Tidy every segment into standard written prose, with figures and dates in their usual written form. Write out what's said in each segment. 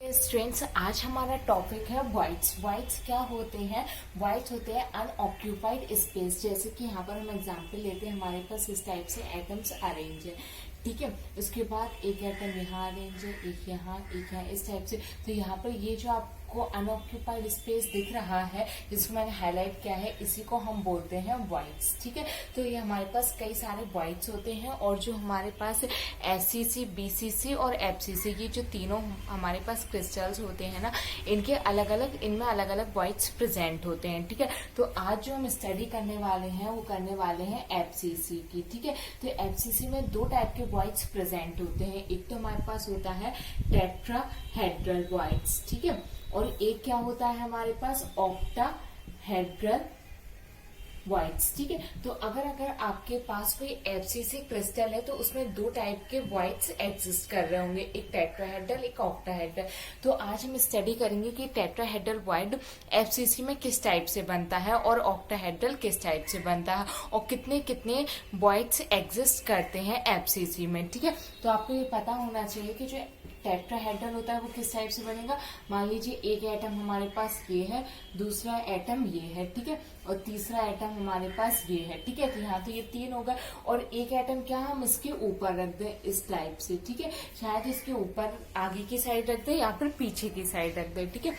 Students, आज हमारा topic है वाइट्स। वाइट्स क्या होते हैं? वाइट्स होते हैं अनऑक्यूपाइड स्पेस। जैसे कि यहाँ पर हम एग्जांपल लेते हैं, हमारे पास इस टाइप से एटम्स अरेंज है, ठीक है। उसके बाद एक एटम यहाँ अरेंज है, एक यहाँ, इस टाइप से। तो यहाँ पर ये जो आपको अनऑक्यूपाइड स्पेस दिख रहा है, जिसको मैंने हाईलाइट किया है, इसी को हम बोलते हैं वाइट्स, ठीक है। तो ये हमारे पास कई सारे वाइट्स होते हैं, और जो हमारे पास एफसीसी, बीसीसी और एफसीसी, ये जो तीनों हमारे पास क्रिस्टल्स होते हैं ना, इनके अलग अलग, इनमें अलग अलग वाइट्स प्रेजेंट होते हैं, ठीक है। तो आज जो हम स्टडी करने वाले हैं वो करने वाले हैं एफसीसी की, ठीक है। तो एफसीसी में दो टाइप के वाइट्स प्रेजेंट होते हैं। एक तो हमारे पास होता है टेट्राहेड्रल वाइट्स, ठीक है, और एक क्या होता है हमारे पास ऑक्टाहेड्रल वाइट्स, ठीक है। तो अगर आपके पास कोई एफसीसी क्रिस्टल है तो उसमें दो टाइप के वाइट्स एग्जिस्ट कर रहे होंगे, एक टेट्राहेड्रल, एक ऑक्टाहेड्रल। तो आज हम स्टडी करेंगे कि टेट्राहेड्रल वाइट एफसीसी में किस टाइप से बनता है और ऑक्टाहेड्रल किस टाइप से बनता है, और कितने कितने वाइट्स एग्जिस्ट करते हैं एफसीसी में, ठीक है। तो आपको ये पता होना चाहिए कि जो टेट्राहेड्रल होता है वो किस टाइप से बनेगा। मान लीजिए एक एटम हमारे पास ये है, दूसरा एटम ये है, ठीक है, और तीसरा एटम हमारे पास ये है, ठीक है। तो यहाँ तो ये तीन होगा, और एक एटम क्या हम इसके ऊपर रख दें इस टाइप से, ठीक है। शायद इसके ऊपर आगे की साइड रख दें या फिर पीछे की साइड रख दें, ठीक है।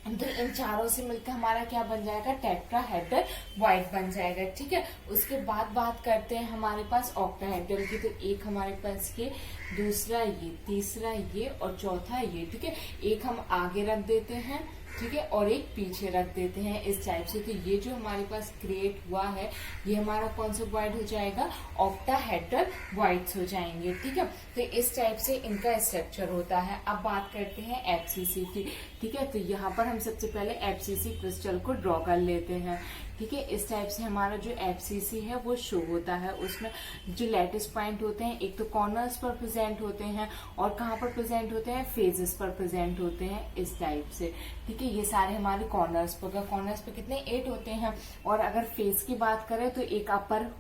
तो इन चारों से मिलकर हमारा क्या बन जाएगा? टेट्राहेड्रल वाइट बन जाएगा, ठीक है। उसके बाद बात करते हैं हमारे पास ऑक्टाहेड्रल की। तो एक हमारे पास ये, दूसरा ये, तीसरा ये और चौथा ये, ठीक है। एक हम आगे रख देते हैं, ठीक है, और एक पीछे रख देते हैं इस टाइप से। तो ये जो हमारे पास क्रिएट हुआ है, ये हमारा कौन सा वाइट हो जाएगा? ऑक्टाहेड्रल वाइट्स हो जाएंगे, ठीक है। तो इस टाइप से इनका स्ट्रक्चर होता है। अब बात करते हैं एफसीसी की, ठीक है। तो यहाँ पर हम सबसे पहले एफसीसी क्रिस्टल को ड्रॉ कर लेते हैं, ठीक है। इस टाइप से हमारा जो एफसीसी है वो शो होता है। उसमें जो लैटिस पॉइंट होते हैं, एक तो कॉर्नर्स पर प्रेजेंट होते हैं, और कहाँ पर प्रेजेंट होते हैं? फेजेस पर प्रेजेंट होते हैं इस टाइप से, ठीक है। ये सारे हमारे कॉर्नर्स पर, कॉर्नर्स पे कितने? 8 होते हैं। और अगर फेस की बात करें तो एक अपर,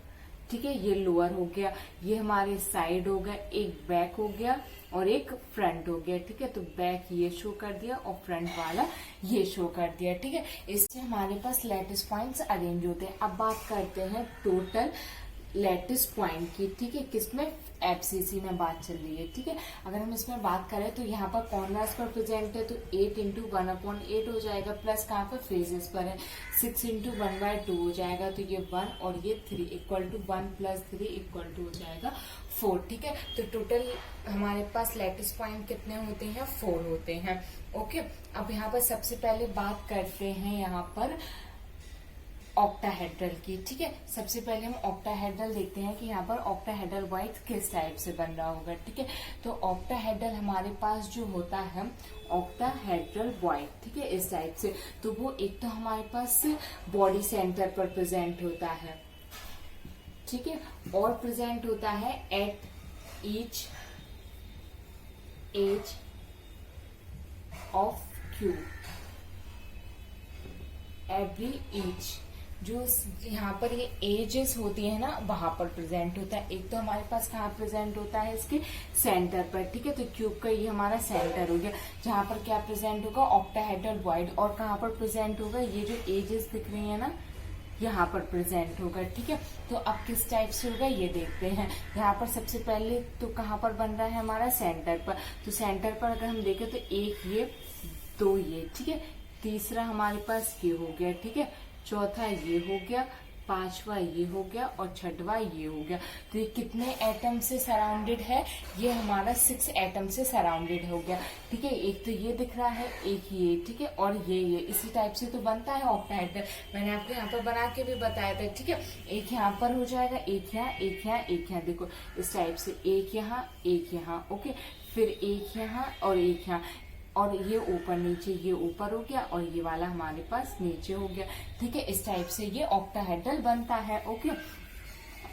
ठीक है, ये लोअर हो गया, ये हमारे साइड हो गया, एक बैक हो गया और एक फ्रंट हो गया, ठीक है। तो बैक ये शो कर दिया और फ्रंट वाला ये शो कर दिया, ठीक है। इससे हमारे पास लैटिस पॉइंट्स अरेंज होते हैं। अब बात करते हैं टोटल लैटिस पॉइंट की, ठीक है। किसमें? एफसीसी में बात चल रही है, ठीक है। अगर हम इसमें बात करें तो यहाँ पर कॉर्नर्स पर प्रेजेंट है, तो 8 इंटू 1/8 हो जाएगा, प्लस कहाँ पर? फेजेस पर है, 6 इंटू 1/2 हो जाएगा। तो ये 1 और ये 3 इक्वल टू 1 + 3 इक्वल टू हो जाएगा 4, ठीक है। तो टोटल हमारे पास लैटिस पॉइंट कितने होते हैं? 4 होते हैं, ओके। अब यहाँ पर सबसे पहले बात करते हैं यहाँ पर ऑक्टाहेड्रल की, ठीक है। सबसे पहले हम ऑक्टाहेड्रल देखते हैं कि यहाँ पर ऑक्टाहेड्रल वाइट किस टाइप से बन रहा होगा, ठीक है। तो ऑक्टाहेड्रल हमारे पास जो होता है ऑक्टाहेड्रल वाइट, ठीक है, इस टाइप से। तो वो एक तो हमारे पास बॉडी सेंटर पर प्रेजेंट होता है, ठीक है, और प्रेजेंट होता है at each edge of cube, every each. जो यहाँ पर ये एजेस होती है ना, वहां पर प्रेजेंट होता है। एक तो हमारे पास कहाँ प्रेजेंट होता है? इसके सेंटर पर, ठीक है। तो क्यूब का ये हमारा सेंटर हो गया, जहां पर क्या प्रेजेंट होगा? Octahedral white. और कहाँ पर प्रेजेंट होगा? ये जो एजेस दिख रही है ना, यहाँ पर प्रेजेंट होगा, ठीक है। तो अब किस टाइप से होगा ये देखते हैं। यहाँ पर सबसे पहले तो कहाँ पर बन रहा है? हमारा सेंटर पर। तो सेंटर पर अगर हम देखें तो एक ये, दो ये, ठीक है, तीसरा हमारे पास ये हो गया, ठीक है, चौथा ये हो गया, पांचवा ये हो गया और छठवा ये हो गया। तो ये कितने एटम से सराउंडेड है? ये हमारा 6 एटम से सराउंडेड हो गया, ठीक है। एक तो ये दिख रहा है, एक ये, ठीक है, और ये इसी टाइप से तो बनता है ऑक्टाहेड्रल। मैंने आपको यहाँ पर बना के भी बताया था, ठीक है। एक यहाँ पर हो जाएगा, एक यहाँ, एक यहाँ, एक यहाँ, देखो इस टाइप से, एक यहाँ, एक यहाँ, ओके, फिर एक यहाँ और एक यहाँ, और ये ऊपर नीचे, ये ऊपर हो गया और ये वाला हमारे पास नीचे हो गया, ठीक है। इस टाइप से ये ऑक्टाहेड्रल बनता है, ओके।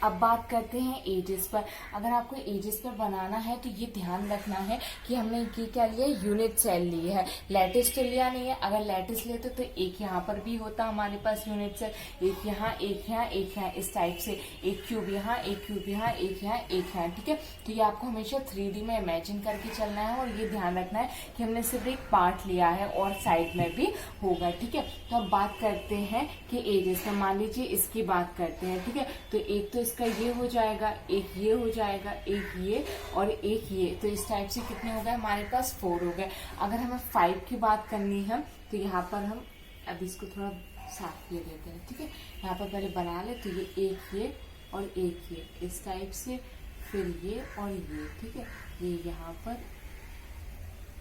अब बात करते हैं एजेस पर। अगर आपको एजेस पर बनाना है तो ये ध्यान रखना है कि हमने ये क्या लिया है, यूनिट सेल लिए है, लैटिस तो लिया नहीं है। अगर लैटिस लेते तो एक यहाँ पर भी होता हमारे पास यूनिट सेल, एक यहाँ, एक यहाँ, एक यहाँ, इस टाइप से, एक क्यूब यहाँ, एक क्यूब यहाँ, एक यहाँ, एक यहाँ, ठीक है। तो ये आपको हमेशा 3D में इमेजिन करके चलना है और ये ध्यान रखना है कि हमने सिर्फ एक पार्ट लिया है और साइड में भी होगा, ठीक है। तो अब बात करते हैं कि एजेस में, मान लीजिए इसकी बात करते हैं, ठीक है। तो एक तो इसका ये हो जाएगा, एक ये हो जाएगा, एक ये और एक ये, तो इस टाइप से कितने हो गए हमारे पास, 4 हो गए। अगर हमें 5 की बात करनी है तो यहाँ पर हम अब इसको थोड़ा साफ किए देते हैं, ठीक है। यहाँ पर पहले बना ले, तो ये एक ये और एक ये, इस टाइप से, फिर ये और ये, ठीक है। ये यहाँ पर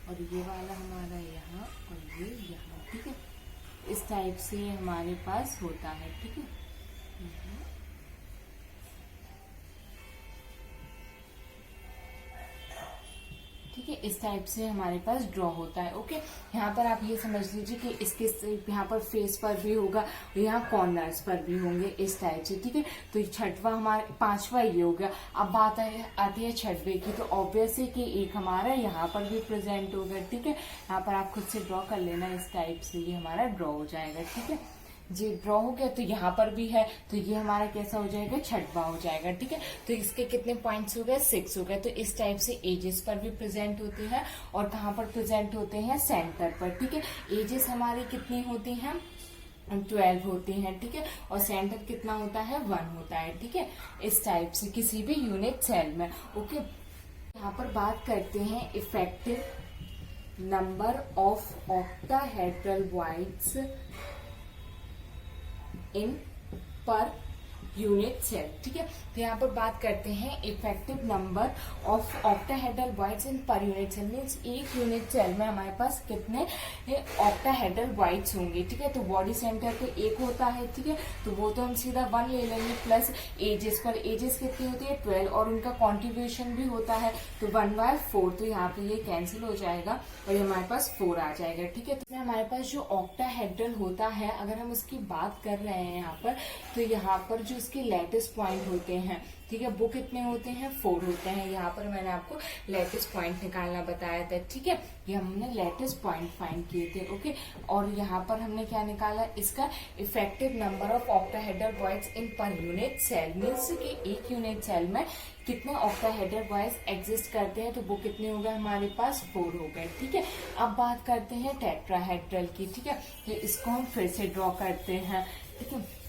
और ये वाला हमारा यहाँ और ये यहाँ, ठीक है। इस टाइप से हमारे पास होता है, ठीक है। ठीक है, इस टाइप से हमारे पास ड्रॉ होता है। ओके, यहाँ पर आप ये समझ लीजिए कि इसके यहाँ पर फेस पर भी होगा, यहाँ कॉर्नर्स पर भी होंगे, इस टाइप से, ठीक है। तो छठवां हमारा, पांचवा ये हो गया। अब बात आती है छठवे की, तो ऑब्वियस है कि एक हमारा यहाँ पर भी प्रेजेंट होगा, ठीक है। यहाँ पर आप खुद से ड्रॉ कर लेना, इस टाइप से ये हमारा ड्रॉ हो जाएगा, ठीक है जी। ड्रॉ हो गया, तो यहाँ पर भी है, तो ये हमारा कैसा हो जाएगा, छठवा हो जाएगा, ठीक है। तो इसके कितने पॉइंट्स हो गए, 6 हो गए। तो इस टाइप से एजेस पर भी प्रेजेंट होते हैं और कहाँ पर प्रेजेंट होते हैं, सेंटर पर, ठीक है। एजेस हमारी कितनी होती हैं, 12 होती हैं, ठीक है। और सेंटर कितना होता है, 1 होता है, ठीक है। इस टाइप से किसी भी यूनिट सेल में। ओके, यहाँ पर बात करते हैं effective number of octahedral voids in per unit cell, ठीक है। तो यहाँ पर बात करते हैं effective number of octahedral voids in per unit cell, means एक यूनिट सेल में हमारे पास कितने ऑक्टाहेड्रल वॉइड्स होंगे, ठीक है। तो बॉडी सेंटर पे एक होता है, ठीक है, तो वो तो हम सीधा 1 ले लेंगे, प्लस एजेस पर, एजेस कितनी होती है, 12, और उनका कॉन्ट्रीब्यूशन भी होता है, तो 1/4, तो यहाँ पे ये कैंसिल हो जाएगा और ये हमारे पास 4 आ जाएगा, ठीक है। तो हमारे पास जो ऑक्टाहेड्रल होता है, अगर हम उसकी बात कर रहे हैं यहाँ पर, तो यहाँ पर जो इसके लैटिस पॉइंट होते हैं, ठीक है, वो कितने होते हैं, 4 होते हैं। यहाँ पर मैंने आपको लैटिस पॉइंट निकालना बताया था, ठीक है। ये हमने लैटिस पॉइंट फाइंड किए थे, ओके। और यहाँ पर हमने क्या निकाला, इसका effective number of octahedral voids in per unit cell, means कि एक यूनिट सेल में कितने ऑक्टाहेड्रल वॉइड्स एग्जिस्ट करते हैं, तो वो कितने हो गए हमारे पास, 4 हो गए, ठीक है। अब बात करते हैं टेट्राहेड्रल की, ठीक है। तो इसको हम फिर से ड्रॉ करते हैं, ठीक है।